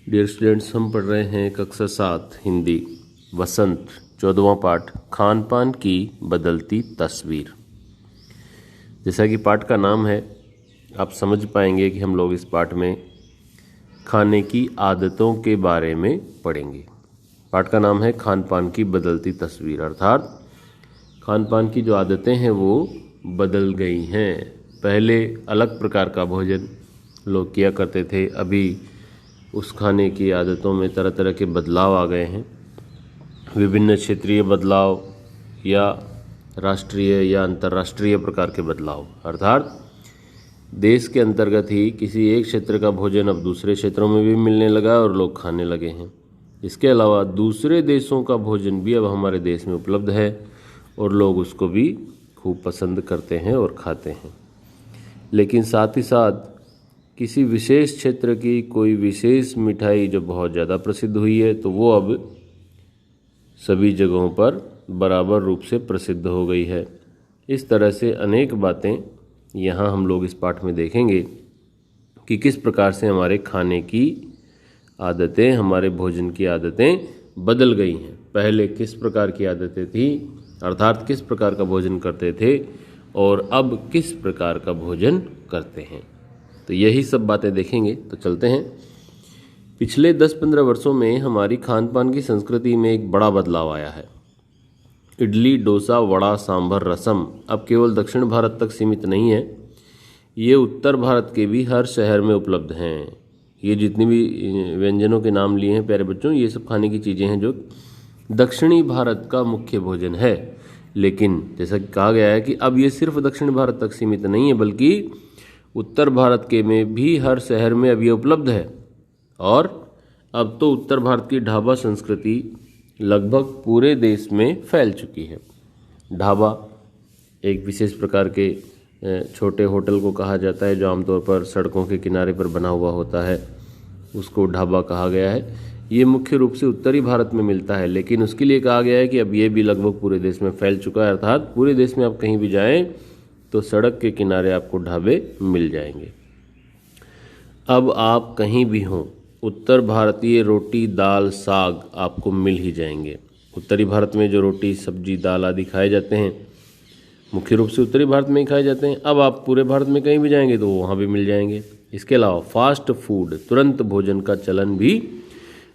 Dear students, हम पढ़ रहे हैं कक्षा 7 हिंदी वसंत 14वां पाठ खान पान की बदलती तस्वीर। जैसा कि पाठ का नाम है, आप समझ पाएंगे कि हम लोग इस पाठ में खाने की आदतों के बारे में पढ़ेंगे। पाठ का नाम है खान पान की बदलती तस्वीर, अर्थात खान पान की जो आदतें हैं वो बदल गई हैं। पहले अलग प्रकार का भोजन लोग किया करते थे, अभी उस खाने की आदतों में तरह तरह के बदलाव आ गए हैं। विभिन्न क्षेत्रीय बदलाव या राष्ट्रीय या अंतर्राष्ट्रीय प्रकार के बदलाव, अर्थात देश के अंतर्गत ही किसी एक क्षेत्र का भोजन अब दूसरे क्षेत्रों में भी मिलने लगा और लोग खाने लगे हैं। इसके अलावा दूसरे देशों का भोजन भी अब हमारे देश में उपलब्ध है और लोग उसको भी खूब पसंद करते हैं और खाते हैं। लेकिन साथ ही साथ किसी विशेष क्षेत्र की कोई विशेष मिठाई जो बहुत ज़्यादा प्रसिद्ध हुई है, तो वो अब सभी जगहों पर बराबर रूप से प्रसिद्ध हो गई है। इस तरह से अनेक बातें यहाँ हम लोग इस पाठ में देखेंगे कि किस प्रकार से हमारे खाने की आदतें, हमारे भोजन की आदतें बदल गई हैं। पहले किस प्रकार की आदतें थी, अर्थात किस प्रकार का भोजन करते थे, और अब किस प्रकार का भोजन करते हैं। तो यही सब बातें देखेंगे। तो चलते हैं। पिछले 10-15 वर्षों में हमारी खान पान की संस्कृति में एक बड़ा बदलाव आया है। इडली, डोसा, वड़ा, सांभर, रसम अब केवल दक्षिण भारत तक सीमित नहीं है, ये उत्तर भारत के भी हर शहर में उपलब्ध हैं। ये जितनी भी व्यंजनों के नाम लिए हैं प्यारे बच्चों, ये सब खाने की चीज़ें हैं जो दक्षिणी भारत का मुख्य भोजन है। लेकिन जैसा कि कहा गया है कि अब ये सिर्फ दक्षिण भारत तक सीमित नहीं है, बल्कि उत्तर भारत के में भी हर शहर में अब ये उपलब्ध है। और अब तो उत्तर भारत की ढाबा संस्कृति लगभग पूरे देश में फैल चुकी है। ढाबा एक विशेष प्रकार के छोटे होटल को कहा जाता है जो आमतौर पर सड़कों के किनारे पर बना हुआ होता है, उसको ढाबा कहा गया है। ये मुख्य रूप से उत्तरी भारत में मिलता है, लेकिन उसके लिए कहा गया है कि अब ये भी लगभग पूरे देश में फैल चुका है, अर्थात पूरे देश में आप कहीं भी जाएं तो सड़क के किनारे आपको ढाबे मिल जाएंगे। अब आप कहीं भी हों, उत्तर भारतीय रोटी, दाल, साग आपको मिल ही जाएंगे। उत्तरी भारत में जो रोटी, सब्जी, दाल आदि खाए जाते हैं, मुख्य रूप से उत्तरी भारत में ही खाए जाते हैं। अब आप पूरे भारत में कहीं भी जाएंगे तो वहाँ भी मिल जाएंगे। इसके अलावा फास्ट फूड, तुरंत भोजन का चलन भी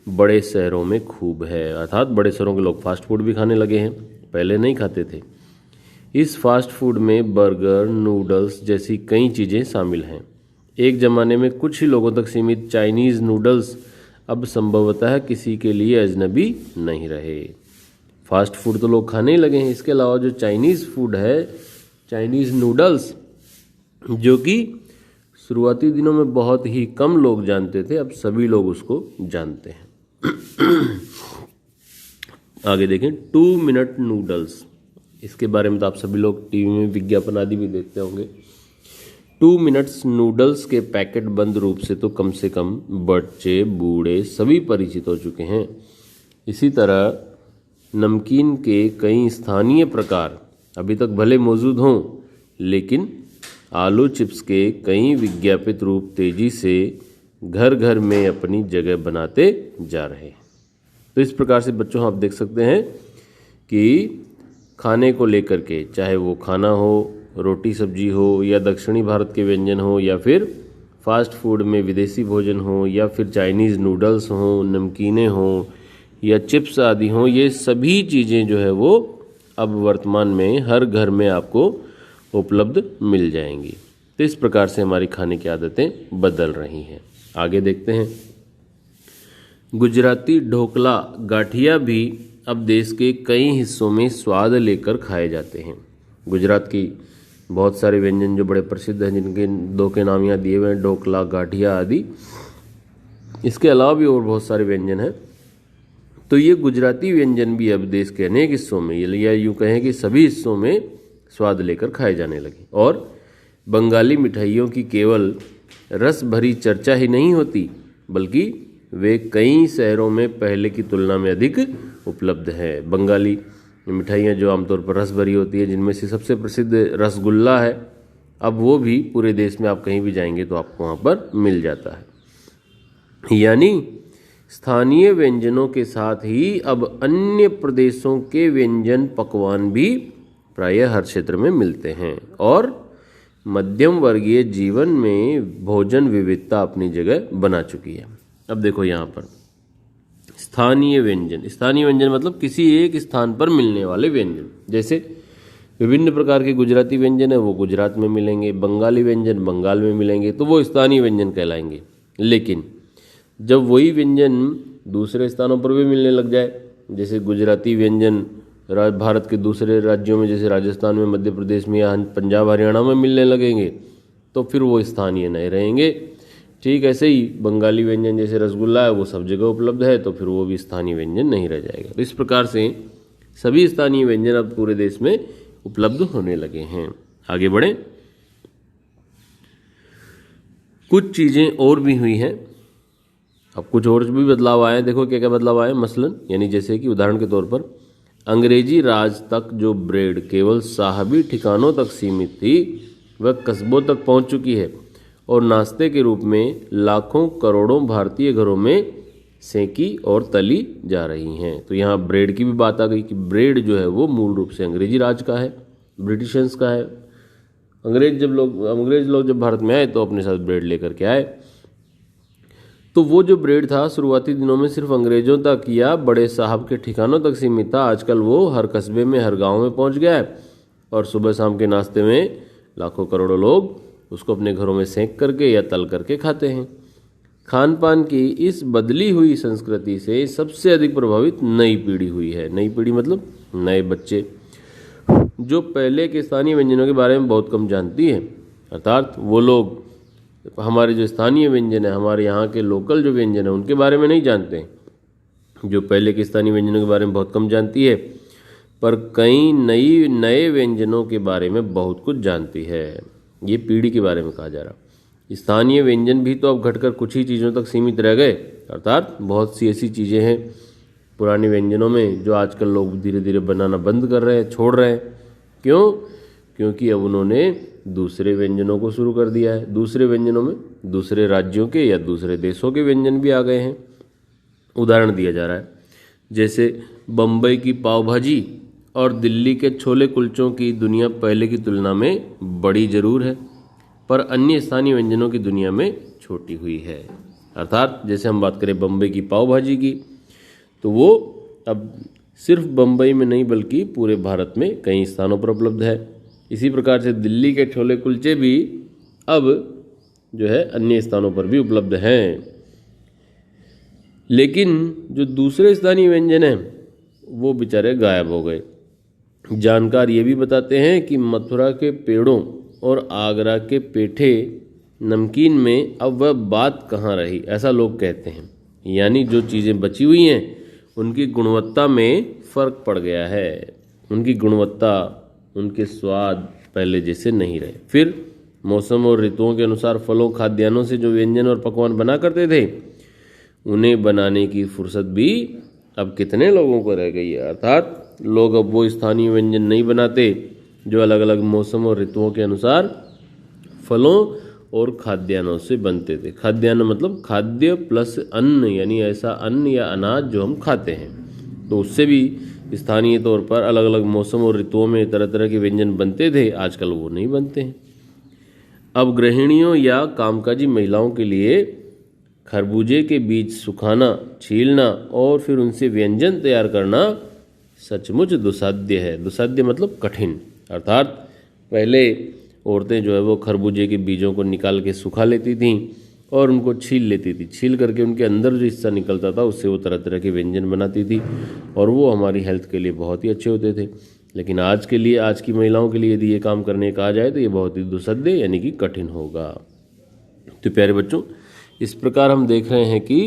बड़े शहरों में खूब है, अर्थात बड़े शहरों के लोग फास्ट फूड भी खाने लगे हैं, पहले नहीं खाते थे। इस फास्ट फूड में बर्गर, नूडल्स जैसी कई चीज़ें शामिल हैं। एक ज़माने में कुछ ही लोगों तक सीमित चाइनीज़ नूडल्स अब संभवतः किसी के लिए अजनबी नहीं रहे। फास्ट फूड तो लोग खाने ही लगे हैं। इसके अलावा जो चाइनीज़ फूड है, चाइनीज़ नूडल्स, जो कि शुरुआती दिनों में बहुत ही कम लोग जानते थे, अब सभी लोग उसको जानते हैं। आगे देखें, 2 मिनट नूडल्स। इसके बारे में तो आप सभी लोग टीवी में विज्ञापन आदि भी देखते होंगे। 2 मिनट्स नूडल्स के पैकेट बंद रूप से तो कम से कम बच्चे, बूढ़े सभी परिचित हो चुके हैं। इसी तरह नमकीन के कई स्थानीय प्रकार अभी तक भले मौजूद हों, लेकिन आलू चिप्स के कई विज्ञापित रूप तेजी से घर घर में अपनी जगह बनाते जा रहे हैं। तो इस प्रकार से बच्चों आप देख सकते हैं कि खाने को लेकर के, चाहे वो खाना हो, रोटी सब्जी हो, या दक्षिणी भारत के व्यंजन हो, या फिर फास्ट फूड में विदेशी भोजन हो, या फिर चाइनीज़ नूडल्स हों, नमकीनें हों, या चिप्स आदि हों, ये सभी चीज़ें जो है वो अब वर्तमान में हर घर में आपको उपलब्ध मिल जाएंगी। तो इस प्रकार से हमारी खाने की आदतें बदल रही हैं। आगे देखते हैं। गुजराती ढोकला, गाठिया भी अब देश के कई हिस्सों में स्वाद लेकर खाए जाते हैं। गुजरात की बहुत सारे व्यंजन जो बड़े प्रसिद्ध हैं, जिनके 2 के नाम यहाँ दिए हुए हैं, ढोकला, गाठिया आदि। इसके अलावा भी और बहुत सारे व्यंजन हैं। तो ये गुजराती व्यंजन भी अब देश के अनेक हिस्सों में, या यूँ कहें कि सभी हिस्सों में स्वाद लेकर खाए जाने लगे। और बंगाली मिठाइयों की केवल रस भरी चर्चा ही नहीं होती, बल्कि वे कई शहरों में पहले की तुलना में अधिक उपलब्ध है। बंगाली मिठाइयाँ जो आमतौर पर रस भरी होती है, जिनमें से सबसे प्रसिद्ध रसगुल्ला है, अब वो भी पूरे देश में आप कहीं भी जाएंगे तो आपको वहाँ पर मिल जाता है। यानी स्थानीय व्यंजनों के साथ ही अब अन्य प्रदेशों के व्यंजन पकवान भी प्रायः हर क्षेत्र में मिलते हैं और मध्यम वर्गीय जीवन में भोजन विविधता अपनी जगह बना चुकी है। अब देखो यहाँ पर स्थानीय व्यंजन मतलब किसी एक स्थान पर मिलने वाले व्यंजन। जैसे विभिन्न प्रकार के गुजराती व्यंजन है वो गुजरात में मिलेंगे, बंगाली व्यंजन बंगाल में मिलेंगे, तो वो स्थानीय व्यंजन कहलाएंगे। लेकिन जब वही व्यंजन दूसरे स्थानों पर भी मिलने लग जाए, जैसे गुजराती व्यंजन भारत के दूसरे राज्यों में जैसे राजस्थान में, मध्य प्रदेश में या पंजाब हरियाणा में मिलने लगेंगे, तो फिर वो स्थानीय नहीं रहेंगे। ठीक ऐसे ही बंगाली व्यंजन जैसे रसगुल्ला है वो सब जगह उपलब्ध है, तो फिर वो भी स्थानीय व्यंजन नहीं रह जाएगा। तो इस प्रकार से सभी स्थानीय व्यंजन अब पूरे देश में उपलब्ध होने लगे हैं। आगे बढ़ें। कुछ चीज़ें और भी हुई हैं, अब कुछ और भी बदलाव आए। देखो क्या क्या बदलाव आए। मसलन यानी जैसे कि उदाहरण के तौर पर अंग्रेजी राज तक जो ब्रेड केवल साहबी ठिकानों तक सीमित थी वह कस्बों तक पहुंच चुकी है और नाश्ते के रूप में लाखों करोड़ों भारतीय घरों में सेंकी और तली जा रही हैं। तो यहाँ ब्रेड की भी बात आ गई कि ब्रेड जो है वो मूल रूप से अंग्रेजी राज का है, ब्रिटिशर्स का है। अंग्रेज लोग जब भारत में आए तो अपने साथ ब्रेड लेकर के आए। तो वो जो ब्रेड था शुरुआती दिनों में सिर्फ अंग्रेजों तक या बड़े साहब के ठिकानों तक सीमित था। आजकल वो हर कस्बे में, हर गांव में पहुंच गया है और सुबह शाम के नाश्ते में लाखों करोड़ों लोग उसको अपने घरों में सेंक करके या तल करके खाते हैं। खान पान की इस बदली हुई संस्कृति से सबसे अधिक प्रभावित नई पीढ़ी हुई है। नई पीढ़ी मतलब नए बच्चे, जो पहले के स्थानीय व्यंजनों के बारे में बहुत कम जानती है। अर्थात वो लोग हमारे जो स्थानीय व्यंजन है, हमारे यहाँ के लोकल जो व्यंजन है उनके बारे में नहीं जानते हैं। जो पहले के स्थानीय व्यंजनों के बारे में बहुत कम जानती है, पर कई नए व्यंजनों के बारे में बहुत कुछ जानती है। ये पीढ़ी के बारे में कहा जा रहा। स्थानीय व्यंजन भी तो अब घटकर कुछ ही चीज़ों तक सीमित रह गए। अर्थात बहुत सी ऐसी चीज़ें हैं पुराने व्यंजनों में जो आजकल लोग धीरे धीरे बनाना बंद कर रहे हैं, छोड़ रहे हैं। क्यों? क्योंकि अब उन्होंने दूसरे व्यंजनों को शुरू कर दिया है। दूसरे व्यंजनों में दूसरे राज्यों के या दूसरे देशों के व्यंजन भी आ गए हैं। उदाहरण दिया जा रहा है, जैसे बम्बई की पाव भाजी और दिल्ली के छोले कुलचों की दुनिया पहले की तुलना में बड़ी जरूर है, पर अन्य स्थानीय व्यंजनों की दुनिया में छोटी हुई है। अर्थात जैसे हम बात करें बम्बई की पाव भाजी की, तो वो अब सिर्फ बम्बई में नहीं बल्कि पूरे भारत में कई स्थानों पर उपलब्ध है। इसी प्रकार से दिल्ली के छोले कुलचे भी अब जो है अन्य स्थानों पर भी उपलब्ध हैं। लेकिन जो दूसरे स्थानीय व्यंजन हैं वो बेचारे गायब हो गए। जानकार ये भी बताते हैं कि मथुरा के पेड़ों और आगरा के पेठे नमकीन में अब वह बात कहाँ रही, ऐसा लोग कहते हैं। यानी जो चीज़ें बची हुई हैं उनकी गुणवत्ता में फ़र्क पड़ गया है। उनकी गुणवत्ता, उनके स्वाद पहले जैसे नहीं रहे। फिर मौसम और ऋतुओं के अनुसार फलों, खाद्यान्नों से जो व्यंजन और पकवान बना करते थे उन्हें बनाने की फुर्सत भी अब कितने लोगों को रह गई है। अर्थात लोग अब वो स्थानीय व्यंजन नहीं बनाते जो अलग अलग मौसम और ऋतुओं के अनुसार फलों और खाद्यान्नों से बनते थे। खाद्यान्न मतलब खाद्य प्लस अन्न, यानी ऐसा अन्न या अनाज जो हम खाते हैं, तो उससे भी स्थानीय तौर पर अलग अलग मौसम और ऋतुओं में तरह तरह के व्यंजन बनते थे। आजकल वो नहीं बनते हैं। अब गृहिणियों या कामकाजी महिलाओं के लिए खरबूजे के बीज सुखाना, छीलना और फिर उनसे व्यंजन तैयार करना सचमुच दुसाध्य है। दुसाध्य मतलब कठिन। अर्थात पहले औरतें जो है वो खरबूजे के बीजों को निकाल के सुखा लेती थीं और उनको छील लेती थी। छील करके उनके अंदर जो हिस्सा निकलता था उससे वो तरह तरह के व्यंजन बनाती थी और वो हमारी हेल्थ के लिए बहुत ही अच्छे होते थे। लेकिन आज की महिलाओं के लिए यदि ये काम करने कहा जाए तो ये बहुत ही दुस्साध्य यानी कि कठिन होगा। तो प्यारे बच्चों, इस प्रकार हम देख रहे हैं कि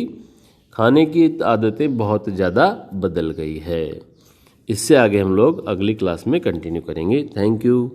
खाने की आदतें बहुत ज़्यादा बदल गई है। इससे आगे हम लोग अगली क्लास में कंटिन्यू करेंगे। Thank you.